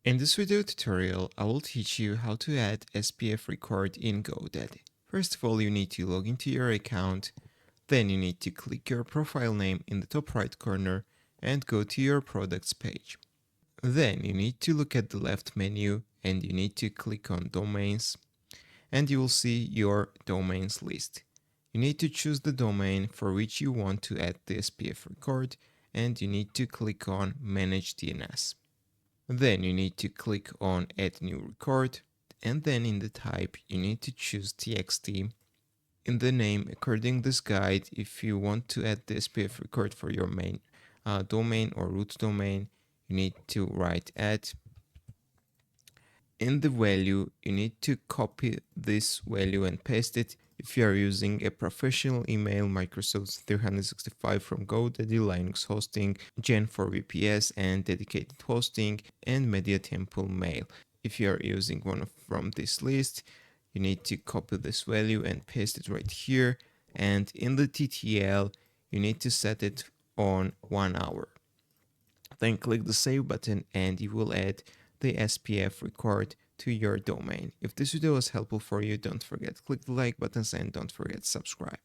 In this video tutorial, I will teach you how to add SPF record in GoDaddy. First of all, you need to log into your account. Then you need to click your profile name in the top right corner and go to your products page. Then you need to look at the left menu and you need to click on domains and you will see your domains list. You need to choose the domain for which you want to add the SPF record and you need to click on manage DNS. Then you need to click on add new record and then in the type you need to choose txt. In the name, according to this guide, if you want to add the SPF record for your main domain or root domain, you need to write add. In the value, you need to copy this value and paste it. If you are using a professional email, Microsoft 365 from GoDaddy, Linux hosting, Gen 4 VPS and dedicated hosting, and Media Temple Mail. If you are using one from this list, you need to copy this value and paste it right here. And in the TTL, you need to set it on 1 hour. Then click the save button and you will add the SPF record to your domain. If this video was helpful for you, don't forget to click the like buttons and don't forget to subscribe.